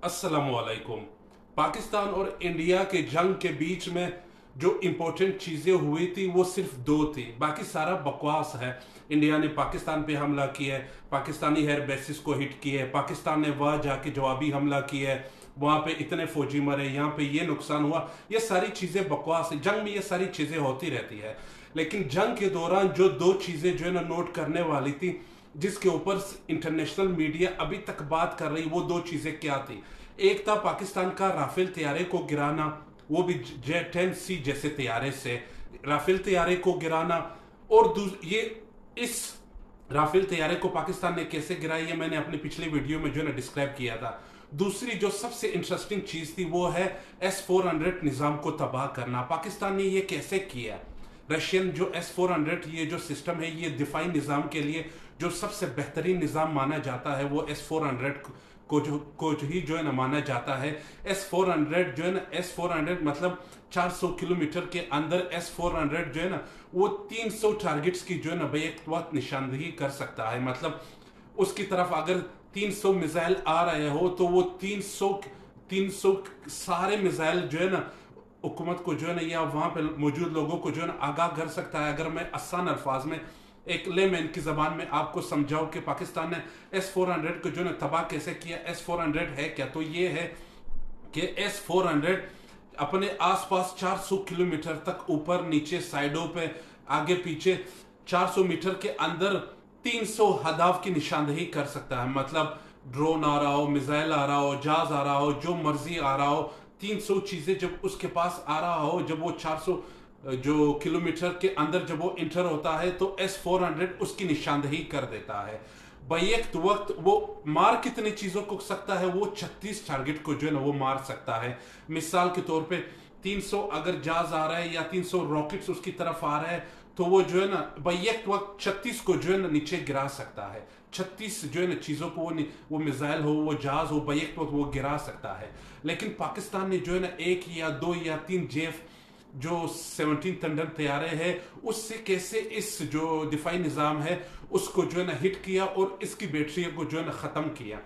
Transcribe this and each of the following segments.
अस्सलामुअलैकुम। पाकिस्तान और इंडिया के जंग के बीच में जो इम्पोर्टेंट चीज़ें हुई थी वो सिर्फ दो थी, बाकी सारा बकवास है। इंडिया ने पाकिस्तान पे हमला किया है, पाकिस्तानी एयर बेसिस को हिट किया है, पाकिस्तान ने वहाँ जाके जवाबी हमला किया है, वहाँ पे इतने फौजी मरे, यहाँ पे ये नुकसान हुआ। ये सारी चीज़ें बकवास है। जंग में ये सारी चीज़ें होती रहती है, लेकिन जंग के दौरान जो दो चीज़ें जो है ना नोट करने वाली थी, जिसके ऊपर इंटरनेशनल मीडिया अभी तक बात कर रही, वो दो चीजें क्या थी। एक था पाकिस्तान का राफेल तैयारे को गिराना, वो भी J-10C जैसे तैयारे से राफेल तैयारे को गिराना। और ये इस राफेल तैयारे को पाकिस्तान ने कैसे गिराया, ये मैंने अपनी पिछली वीडियो में जो है ना डिस्क्राइब किया था। दूसरी जो सबसे इंटरेस्टिंग चीज थी वो है S-400 निजाम को तबाह करना। पाकिस्तान ने ये कैसे किया। रशियन जो S-400 ये जो सिस्टम है, ये दिफाई निज़ाम के लिए जो सबसे बेहतरीन निज़ाम माना जाता है, वो S-400 को जो ही जो है ना माना जाता है। S-400 जो है ना, S-400 मतलब 400 किलोमीटर के अंदर S-400 जो है ना, वो 300 टारगेट्स की जो है ना बेक वक्त निशानदेही कर सकता है। मतलब उसकी तरफ अगर 300 मिसाइल आ रहे हो तो वो 300 सारे मिसाइल जो है ना हुकूमत को जो है ना या वहां पे मौजूद लोगों को जो है ना आगाह कर सकता है। अगर मैं आसान अल्फाज में एक लेमैन की जबान में आपको समझाऊं कि पाकिस्तान ने S-400 को जो है ना तबाह कैसे किया। S-400 है क्या, तो ये है कि S-400 अपने आसपास 400 किलोमीटर तक ऊपर नीचे साइडों पे आगे पीछे 400 मीटर के अंदर 300 हदाफ की निशानदेही कर सकता है। मतलब ड्रोन आ रहा हो, मिसाइल आ रहा हो, जहाज आ रहा हो, जो मर्जी आ रहा हो, 300 चीजें जब उसके पास आ रहा हो, जब वो 400 जो किलोमीटर के अंदर जब वो इंटर होता है तो S-400 उसकी निशानदेही कर देता है। बैक वक्त वो मार कितनी चीजों को सकता है, वो 36 टारगेट को जो है ना वो मार सकता है। मिसाल के तौर पे 300 अगर जहाज आ रहा है या 300 रॉकेट्स उसकी तरफ आ रहा है, तो वो जो है ना बैक वक्त 36 को जो है ना नीचे गिरा सकता है। 36 जो है ना चीजों को वो मिसाइल हो, वो जहाज हो, बैक वक्त वो गिरा सकता है। लेकिन पाकिस्तान ने जो है ना एक या दो या तीन जेफ जो 17 टंडन तैयारे हैं, उससे कैसे इस जो दिफाई निज़ाम है उसको जो है ना हिट किया और इसकी बैटरी को जो है ना ख़त्म किया।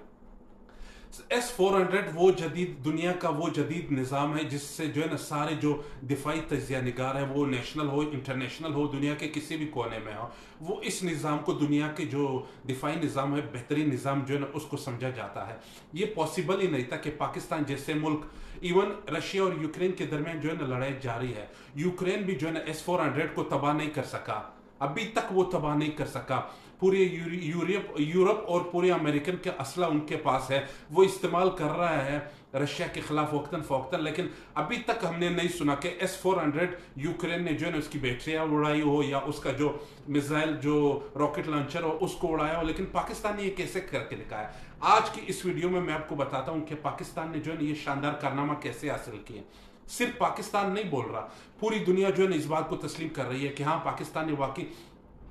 S-400 वो जदीद दुनिया का वो जदीद निज़ाम है जिससे जो है ना सारे जो दिफाई तजिया निगार है, वो नेशनल हो इंटरनेशनल हो, दुनिया के किसी भी कोने में हो, वो इस निज़ाम को दुनिया के जो दिफाई निज़ाम है, बेहतरीन निज़ाम जो है ना उसको समझा जाता है। ये पॉसिबल ही नहीं था कि पाकिस्तान जैसे मुल्क, इवन रशिया और यूक्रेन के दरमियान जो है ना लड़ाई जारी है, यूक्रेन भी जो है ना S-400 को तबाह नहीं कर सका, अभी तक वो तबाह नहीं कर सका। पूरे यूरोप और पूरे अमेरिकन के असला उनके पास है, वो इस्तेमाल कर रहा है रशिया के खिलाफ वक्तन फ़ौक्तन, लेकिन अभी तक हमने नहीं सुना कि S-400 यूक्रेन ने जो है ना उसकी बैटरियाँ उड़ाई हो या उसका जो मिसाइल जो रॉकेट लॉन्चर हो उसको उड़ाया हो। लेकिन पाकिस्तान ने ये कैसे करके दिखाया। आज की इस वीडियो में मैं आपको बताता हूँ कि पाकिस्तान ने जो है ना ये शानदार कारनामा कैसे हासिल किए। सिर्फ पाकिस्तान नहीं बोल रहा, पूरी दुनिया जो है ना इस बात को तस्लीम कर रही है कि हाँ, पाकिस्तान ने वाकई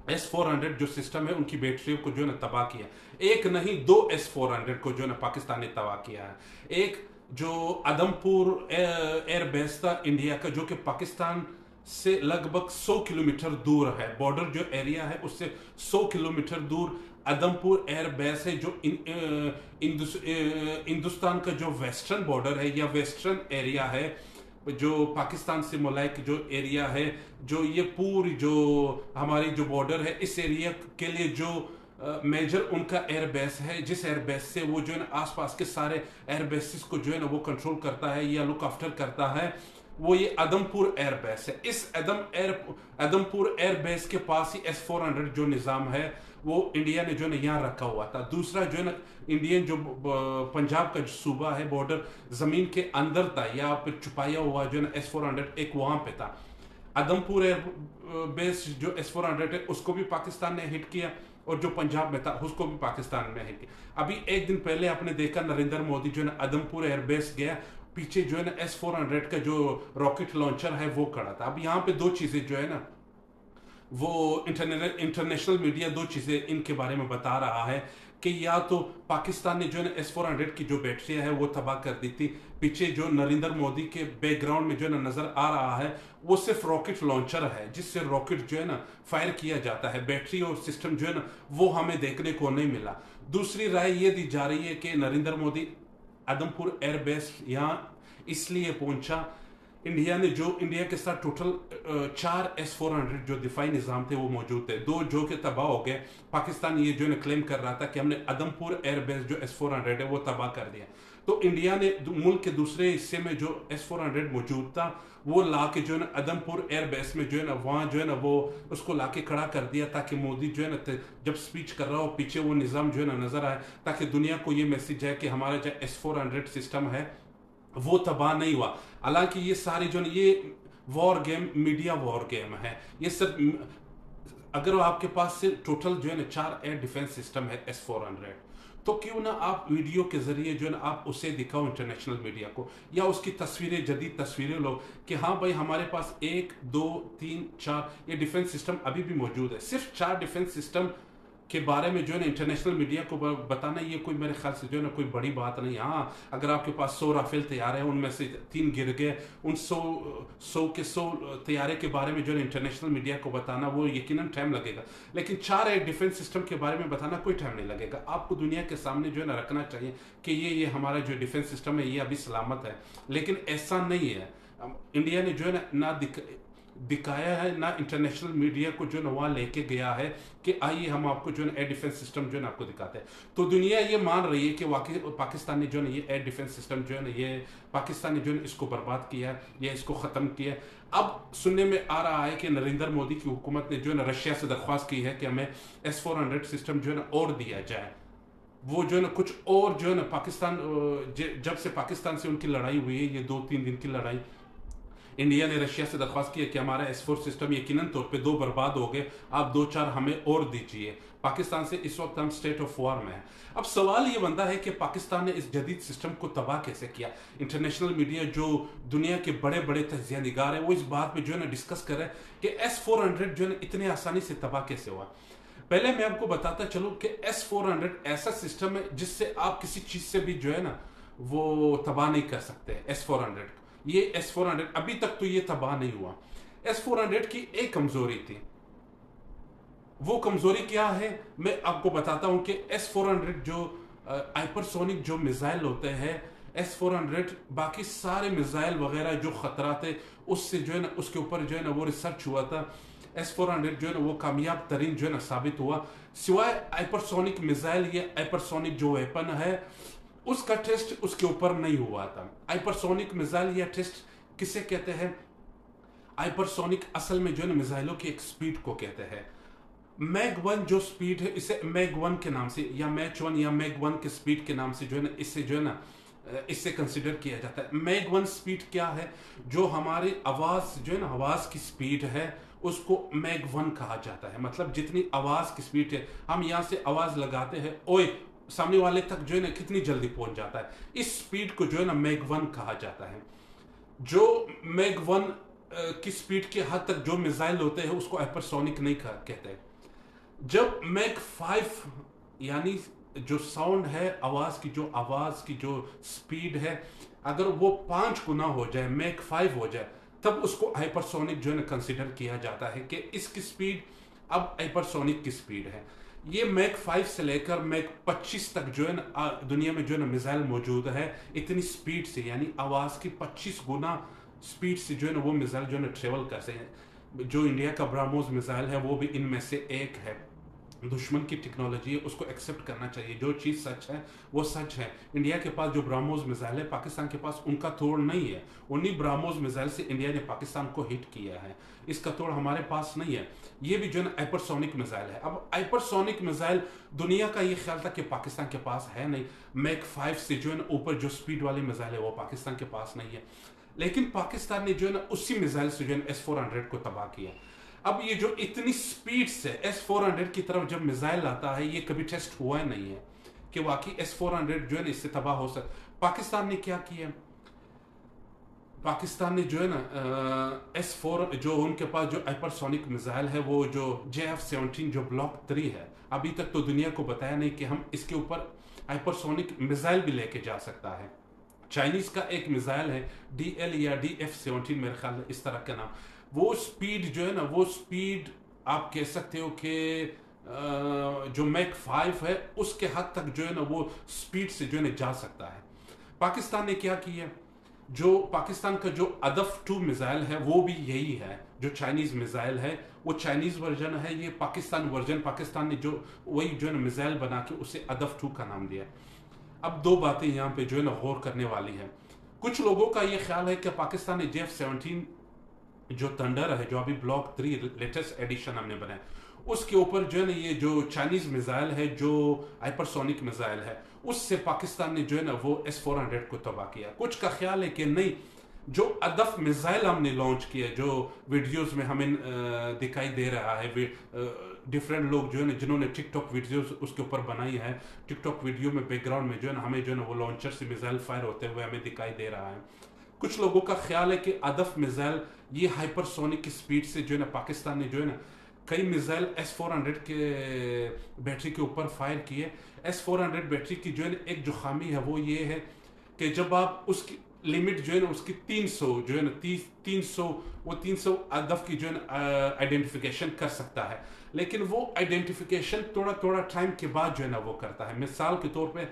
S-400 जो सिस्टम है उनकी बैटरियों को जो है ना तबाह किया। एक नहीं, दो S-400 को जो है ना पाकिस्तान ने तबाह किया है। एक जो आदमपुर एयरबेस था इंडिया का, जो कि पाकिस्तान से लगभग 100 किलोमीटर दूर है, बॉर्डर जो एरिया है उससे 100 किलोमीटर दूर आदमपुर एयरबेस है, जो हिंदुस्तान का जो वेस्टर्न बॉर्डर है या वेस्टर्न एरिया है, जो पाकिस्तान से मुलायक जो एरिया है, जो ये पूरी जो हमारी जो बॉर्डर है, इस एरिया के लिए जो मेजर उनका एयरबेस है, जिस एयरबेस से वो जो है ना आसपास के सारे एयरबेसिस को जो है ना वो कंट्रोल करता है या लुक आफ्टर करता है, वो ये आदमपुर एयरबेस है। इस आदमपुर एयरबेस के पास ही S-400 जो निज़ाम है वो इंडिया ने जो है ना यहाँ रखा हुआ था। दूसरा जो है ना इंडियन जो पंजाब का जो सूबा है, बॉर्डर जमीन के अंदर था या फिर छुपाया हुआ जो है ना S-400 एक वहां पे था। आदमपुर एयरबेस जो S-400 है उसको भी पाकिस्तान ने हिट किया और जो पंजाब में था उसको भी पाकिस्तान ने हिट किया। अभी एक दिन पहले आपने देखा नरेंद्र मोदी जो है ना आदमपुर एयरबेस गया, पीछे जो है ना S-400 का जो रॉकेट लॉन्चर है वो खड़ा था। अब यहाँ पे दो चीजें जो है ना वो इंटरनेशनल मीडिया दो चीजें इनके बारे में बता रहा है कि या तो पाकिस्तान ने जो है ना S-400 की जो बैटरियां है वो तबाह कर दी थी, पीछे जो नरेंद्र मोदी के बैकग्राउंड में जो है ना नजर आ रहा है वो सिर्फ रॉकेट लॉन्चर है जिससे रॉकेट जो है ना फायर किया जाता है, बैटरी और सिस्टम जो है ना वो हमें देखने को नहीं मिला। दूसरी राय ये दी जा रही है कि नरेंद्र मोदी आदमपुर एयरबेस यहाँ इसलिए पहुंचा, इंडिया ने जो इंडिया के साथ टोटल 4 S-400 जो दिफाई निज़ाम थे वो मौजूद थे, 2 जो के तबाह हो गए। पाकिस्तान ये जो है क्लेम कर रहा था कि हमने आदमपुर एयरबेस जो S-400 है वो तबाह कर दिया। तो इंडिया ने मुल्क के दूसरे हिस्से में जो S-400 मौजूद था वो ला के जो है ना आदमपुर एयरबेस में जो है ना वहाँ जो है ना वो उसको ला के खड़ा कर दिया, ताकि मोदी जो है ना जब स्पीच कर रहा हो पीछे वो निज़ाम जो है ना नजर आए, ताकि दुनिया को ये मैसेज है कि हमारा जो S-400 सिस्टम है वो तबाह नहीं हुआ। हालांकि ये सारे जो ये war game, media war game है ये सब। अगर आपके पास से टोटल जो है ना 4 एयर डिफेंस सिस्टम है S-400, तो क्यों ना आप वीडियो के जरिए जो है ना आप उसे दिखाओ इंटरनेशनल मीडिया को, या उसकी तस्वीरें, जदीद तस्वीरें लो कि हाँ भाई हमारे पास 1 2 3 4 ये डिफेंस सिस्टम अभी भी मौजूद है। सिर्फ 4 डिफेंस सिस्टम के बारे में जो है ना इंटरनेशनल मीडिया को बताना, ये कोई मेरे ख्याल से जो है ना कोई बड़ी बात नहीं। हाँ, अगर आपके पास 100 राफेल तैयारे हैं, उनमें से 3 गिर गए, उन 100 के 100 तैयारे के बारे में जो है इंटरनेशनल मीडिया को बताना वो यकीनन टाइम लगेगा, लेकिन 4 एक डिफेंस सिस्टम के बारे में बताना कोई टाइम नहीं लगेगा। आपको दुनिया के सामने जो है ना रखना चाहिए कि ये हमारा जो डिफेंस सिस्टम है ये अभी सलामत है, लेकिन ऐसा नहीं है। इंडिया ने जो है ना दिखाया है ना, इंटरनेशनल मीडिया को जो है वहाँ लेके गया है कि आइए हम आपको जो है एयर डिफेंस सिस्टम जो है आपको दिखाते हैं। तो दुनिया ये मान रही है कि वाकई पाकिस्तान ने जो है ये एयर डिफेंस सिस्टम जो है ना ये पाकिस्तान ने जो है इसको बर्बाद किया है या इसको ख़त्म किया है। अब सुनने में आ रहा है कि नरेंद्र मोदी की हुकूमत ने जो है ना रशिया से दरख्वास्त की है कि हमें S-400 सिस्टम जो है ना और दिया जाए। वो जो है ना कुछ और जो है ना पाकिस्तान, जब से पाकिस्तान से उनकी लड़ाई हुई है, ये 2-3 दिन की लड़ाई, इंडिया ने रशिया से दरख्वास्त की है कि हमारा S-4 सिस्टम यकीनन तौर पे 2 बर्बाद हो गए, आप 2-4 हमें और दीजिए। पाकिस्तान से इस वक्त हम स्टेट ऑफ वॉर में हैं। अब सवाल ये बनता है कि पाकिस्तान ने इस जदीद सिस्टम को तबाह कैसे किया। इंटरनेशनल मीडिया जो दुनिया के बड़े बड़े तजिया निगार है वो इस बात पे जो है ना डिस्कस कर रहे हैं कि S-400 जो है ना इतने आसानी से तबाह कैसे हुआ। पहले मैं आपको बताता चलूं कि S-400 ऐसा सिस्टम है जिससे आप किसी चीज से भी जो है ना वो तबाह नहीं कर सकते। S-400 ये S-400 अभी तक तो ये तबाह नहीं हुआ। S-400 की एक कमजोरी थी, वो कमजोरी क्या है मैं आपको बताता हूं कि S-400 जो हाइपरसोनिक जो मिसाइल होते हैं, S-400 बाकी सारे मिसाइल वगैरह जो खतरा थे उससे जो है ना उसके ऊपर जो है ना वो रिसर्च हुआ था। S-400 जो है ना वो कामयाब तरीन जो है ना साबित हुआ, सिवाय हाइपरसोनिक मिसाइल या हाइपरसोनिक जो वेपन है उसका टेस्ट उसके ऊपर नहीं हुआ था। हाइपरसोनिक मिसाइल या टेस्ट किसे कहते हैं? हाइपरसोनिक असल में जो है ना मिसाइलों की एक स्पीड को कहते हैं। मैग 1 जो स्पीड है इसे मैग 1 के नाम से या मैच 1 या मैग 1 के स्पीड के नाम से जो है ना इससे जो है ना इससे कंसिडर किया जाता है। मैग 1 स्पीड क्या है? जो हमारी आवाज जो है ना आवाज की स्पीड है उसको मैग 1 कहा जाता है। मतलब जितनी आवाज की स्पीड है, हम यहाँ से आवाज लगाते हैं ओए, सामने वाले तक जो है ना कितनी जल्दी पहुंच जाता है, इस स्पीड को जो है ना मैग 1 कहा जाता है। जो मैग 1 की स्पीड के हद तक जो मिसाइल होते हैं उसको हाइपरसोनिक नहीं कहते। जब मैग 5 यानी जो साउंड है आवाज की जो स्पीड है अगर वो 5 गुना हो जाए, मैग 5 हो जाए, तब उसको हाइपरसोनिक जो है ना कंसिडर किया जाता है कि इसकी स्पीड अब हाइपरसोनिक की स्पीड है। ये मैग 5 से लेकर मैग 25 तक जो है ना दुनिया में जो है ना मिसाइल मौजूद है, इतनी स्पीड से यानी आवाज की 25 गुना स्पीड से जो है ना वो मिसाइल जो है ना ट्रेवल करते हैं। जो इंडिया का ब्रह्मोस मिसाइल है वो भी इनमें से एक है। दुश्मन की टेक्नोलॉजी है उसको एक्सेप्ट करना चाहिए, जो चीज़ सच है वो सच है। इंडिया के पास जो ब्रह्मोस मिसाइल है पाकिस्तान के पास उनका तोड़ नहीं है। उन्हीं ब्रह्मोस मिसाइल से इंडिया ने पाकिस्तान को हिट किया है, इसका तोड़ हमारे पास नहीं है। ये भी जो है ना हाइपरसोनिक मिसाइल है। अब हाइपरसोनिक मिसाइल दुनिया का ये ख्याल था कि पाकिस्तान के पास है नहीं, मैग 5 से जो है ना ऊपर जो स्पीड वाली मिसाइल है वो पाकिस्तान के पास नहीं है, लेकिन पाकिस्तान ने जो है ना उसी मिसाइल से जो है S-400 को तबाह किया। अब ये जो इतनी स्पीड से S-400 की तरफ जब मिसाइल आता है ये कभी टेस्ट हुआ नहीं है कि वाकई S-400 जो है ना इससे तबाह हो सकता। पाकिस्तान ने क्या किया? पाकिस्तान ने जो है ना S-4 जो उनके पास जो हाइपरसोनिक मिसाइल है वो जो JF-17 जो ब्लॉक 3 है, अभी तक तो दुनिया को बताया नहीं कि हम इसके ऊपर हाइपरसोनिक मिसाइल भी लेके जा सकता है। चाइनीज का एक मिसाइल है DL या DF-17 मेरे ख्याल इस तरह का नाम, वो स्पीड जो है ना वो स्पीड आप कह सकते हो कि जो मैग 5 है उसके हद तक जो है ना वो स्पीड से जो है ना जा सकता है। पाकिस्तान ने क्या किया, जो पाकिस्तान का जो अदफ 2 मिसाइल है वो भी यही है, जो चाइनीज मिसाइल है वो चाइनीज वर्जन है, ये पाकिस्तान वर्जन, पाकिस्तान ने जो वही जो है ना मिसाइल बना के उसे अदफ 2 का नाम दिया। अब दो बातें यहाँ पे जो है ना गौर करने वाली है। कुछ लोगों का ये ख्याल है कि पाकिस्तान ने JF-17 जो थंडर है, जो अभी ब्लॉक 3 लेटेस्ट एडिशन हमने बनाया, उसके ऊपर जो है ना ये जो चाइनीज मिसाइल है, जो हाइपरसोनिक मिसाइल है, उससे पाकिस्तान ने जो है ना वो S-400 को तबाह किया। कुछ का ख्याल है कि नहीं, जो अदफ मिसाइल हमने लॉन्च किया, जो वीडियोस में हमें दिखाई दे रहा है, डिफरेंट लोग जो है ना जिन्होंने टिकटॉक वीडियोस उसके ऊपर बनाई है, टिकटॉक वीडियो में बैकग्राउंड में जो है ना हमें जो है ना वो लॉन्चर से मिसाइल फायर होते हुए हमें दिखाई दे रहा है। कुछ लोगों का ख्याल है कि अदफ मिसाइल ये हाइपरसोनिक की स्पीड से जो है ना पाकिस्तान ने जो है ना कई मिसाइल S-400 के बैटरी के ऊपर फायर किए। S-400 बैटरी की जो है ना एक जो खामी है वो ये है कि जब आप उसकी लिमिट जो है ना उसकी 300 जो है ना 300 वो 300 अदफ की जो है ना आइडेंटिफिकेशन कर सकता है, लेकिन वो आइडेंटिफिकेशन थोड़ा थोड़ा टाइम के बाद जो है ना वो करता है। मिसाल के तौर पे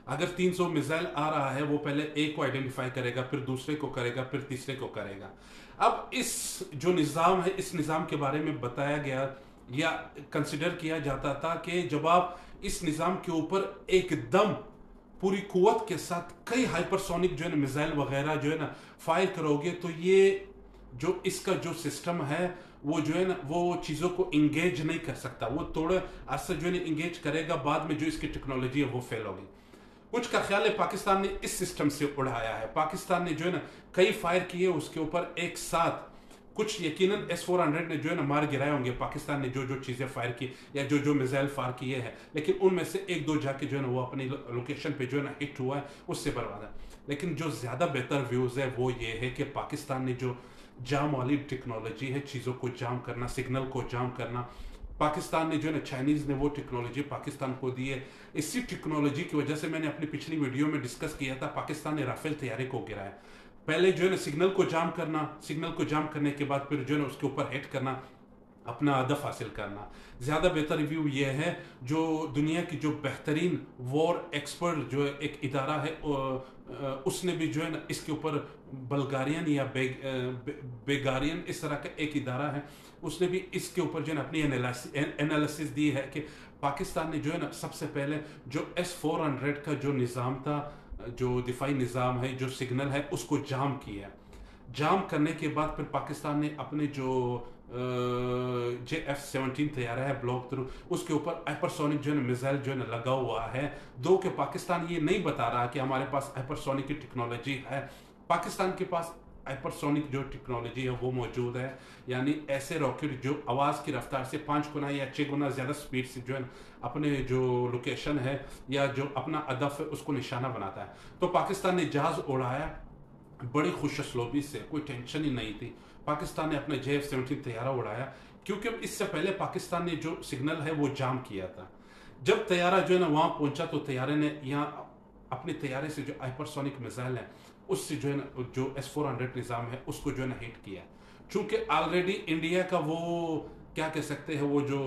अगर 300 मिसाइल आ रहा है, वो पहले एक को आइडेंटिफाई करेगा, फिर दूसरे को करेगा, फिर तीसरे को करेगा। अब इस जो निज़ाम है, इस निज़ाम के बारे में बताया गया या कंसिडर किया जाता था कि जब आप इस निज़ाम के ऊपर एकदम पूरी कुव्वत के साथ कई हाइपरसोनिक जो है ना मिसाइल वगैरह जो है ना फायर करोगे, तो ये जो इसका जो सिस्टम है वो जो है ना वो चीज़ों को इंगेज नहीं कर सकता, वो थोड़ा अर्सा जो है ना इंगेज करेगा, बाद में जो इसकी टेक्नोलॉजी है वो फेल होगी। कुछ का ख्याल है पाकिस्तान ने इस सिस्टम से उड़ाया है, पाकिस्तान ने जो है ना कई फायर किए उसके ऊपर एक साथ, कुछ यकीनन S-400 ने जो है ना मार गिराए होंगे पाकिस्तान ने जो जो चीज़ें फायर की या जो जो मिसाइल फायर किए हैं, लेकिन उनमें से एक दो जाके जो है ना वो अपनी लोकेशन पे जो है ना हिट हुआ है, उससे बर्बाद है। लेकिन जो ज़्यादा बेहतर व्यूज़ है वो ये है कि पाकिस्तान ने जो जाम वाली टेक्नोलॉजी है, चीज़ों को जाम करना, सिग्नल को जाम करना, पाकिस्तान ने जो है ना चाइनीज़ ने वो टेक्नोलॉजी पाकिस्तान को दी है। इसी टेक्नोलॉजी की वजह से मैंने अपनी पिछली वीडियो में डिस्कस किया था, पाकिस्तान ने राफेल तैयारी को गिराया। पहले जो है ना सिग्नल को जाम करना, सिग्नल को जाम करने के बाद फिर जो है ना उसके ऊपर हिट करना, अपना हदफ हासिल करना। ज़्यादा बेहतर रिव्यू ये है, जो दुनिया की जो बेहतरीन वॉर एक्सपर्ट जो एक इदारा है उसने भी जो है ना इसके ऊपर बल्गारियन या बेगारियन इस तरह का एक इदारा है, उसने भी इसके ऊपर जो है ना अपनी एनालिसिस दी है कि पाकिस्तान ने जो है ना सबसे पहले जो S-400 का जो निज़ाम था, जो दिफाई निज़ाम है, जो सिग्नल है, उसको जाम किया। जाम करने के बाद फिर पाकिस्तान ने अपने जो JF-17 तैयार है ब्लॉक थ्रू, उसके ऊपर हाइपरसोनिक जो है ना मिसाइल जो है ना लगा हुआ है। दो कि पाकिस्तान ये नहीं बता रहा कि हमारे पास हाइपरसोनिक की टेक्नोलॉजी है, पाकिस्तान के पास हाइपरसोनिक जो टेक्नोलॉजी है वो मौजूद है, यानी ऐसे रॉकेट जो आवाज़ की रफ्तार से 5 गुना या 6 गुना ज़्यादा स्पीड से जो है अपने जो लोकेशन है या जो अपना अदफ है उसको निशाना बनाता है। तो पाकिस्तान ने जहाज़ उड़ाया बड़ी खुशस्लोबी से, कोई टेंशन ही नहीं थी। पाकिस्तान ने अपने JF-17 तैयारा उड़ाया, क्योंकि इससे पहले पाकिस्तान ने जो सिग्नल है वो जाम किया था। जब तैयारा जो है ना वहाँ पहुंचा तो तैयारे ने यहाँ अपने तैयारे से जो हाइपरसोनिक मिसाइल है उससे जो है ना जो S-400 निज़ाम है उसको जो है ना हिट किया। चूंकि ऑलरेडी इंडिया का वो क्या कह सकते हैं वो जो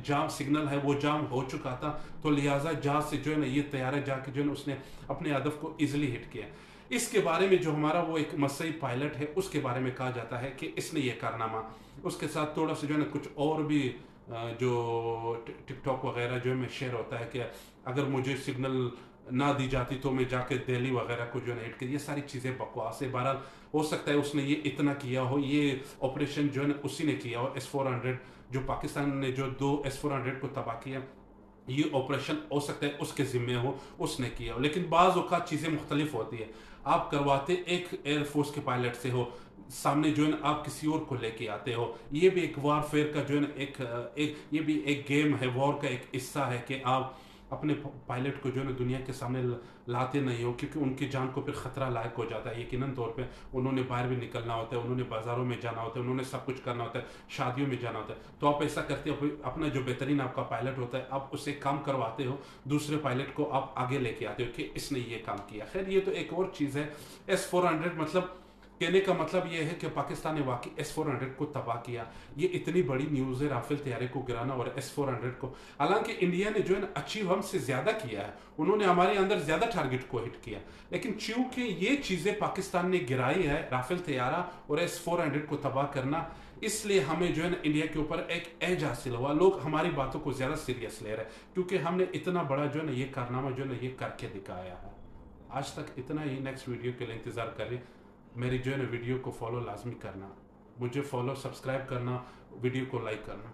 जाम सिग्नल है वो जाम हो चुका था, तो लिहाजा जहाज से जो है ना ये तैयारा जाके जो है ना उसने अपने हदफ को ईजिली हिट किया। इसके बारे में जो हमारा वो एक मसई पायलट है उसके बारे में कहा जाता है कि इसने ये कारनामा, उसके साथ थोड़ा सा जो है ना कुछ और भी जो टिकटॉक वगैरह जो है मैं शेयर होता है कि अगर मुझे सिग्नल ना दी जाती तो मैं जाके दिल्ली वगैरह को जो है हिट कर, ये सारी चीज़ें बकवास है। बहरहाल हो सकता है उसने ये इतना किया हो, ये ऑपरेशन जो है ना उसी ने किया हो। S-400 जो पाकिस्तान ने जो 2 S-400 को तबाह किया, ये ऑपरेशन हो सकता है उसके ज़िम्मे हो, उसने किया हो। लेकिन बाज़ औक़ात चीज़ें मुख्तलिफ होती है, आप करवाते एक एयरफोर्स के पायलट से हो, सामने जो है ना आप किसी और को लेके आते हो। ये भी एक वॉरफेयर का जो है ना एक ये भी एक गेम है, वॉर का एक हिस्सा है कि आप अपने पायलट को जो है ना दुनिया के सामने लाते नहीं हो, क्योंकि उनकी जान को फिर ख़तरा लायक हो जाता है। यकीनन तौर पे उन्होंने बाहर भी निकलना होता है, उन्होंने बाज़ारों में जाना होता है, उन्होंने सब कुछ करना होता है, शादियों में जाना होता है। तो आप ऐसा करते हो, अपना जो बेहतरीन आपका पायलट होता है आप उससे काम करवाते हो, दूसरे पायलट को आप आगे लेके आते हो कि इसने ये काम किया। खैर ये तो एक और चीज़ है। S-400 मतलब कहने का मतलब यह है कि पाकिस्तान ने वाकई S-400 को तबाह किया। ये इतनी बड़ी न्यूज़ है, राफेल तैयारे को गिराना और S-400 को। हालांकि इंडिया ने जो है ना अचीव हमसे ज़्यादा किया है, उन्होंने हमारे अंदर ज़्यादा टारगेट को हिट किया, लेकिन चूंकि ये चीज़ें पाकिस्तान ने गिराई है, राफेल तैयारा और S-400 को तबाह करना, इसलिए हमें जो है ना इंडिया के ऊपर एक एज हासिल हुआ। लोग हमारी बातों को ज़्यादा सीरियस ले रहे हैं क्योंकि हमने इतना बड़ा जो है ना ये कारनामा जो है ना ये करके दिखाया है। आज तक इतना ही। नेक्स्ट वीडियो के लिए इंतज़ार करें। मेरी जो है ना वीडियो को फॉलो लाजमी करना, मुझे फॉलो सब्सक्राइब करना, वीडियो को लाइक करना।